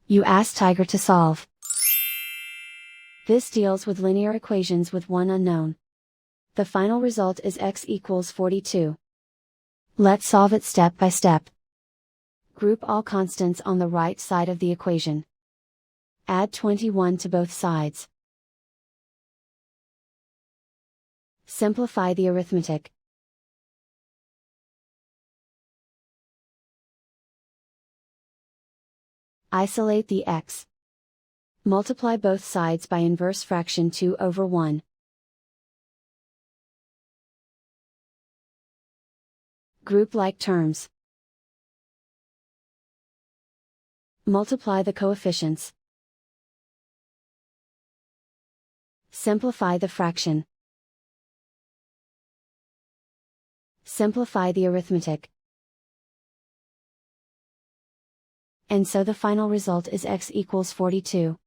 You ask Tiger to solve. This deals with linear equations with one unknown. The final result is x equals 42. Let's solve it step by step. Group all constants on the right side of the equation. Add 21 to both sides. Simplify the arithmetic. Isolate the x. Multiply both sides by inverse fraction 2/1. Group like terms. Multiply the coefficients. Simplify the fraction. Simplify the arithmetic. And so the final result is x equals 42.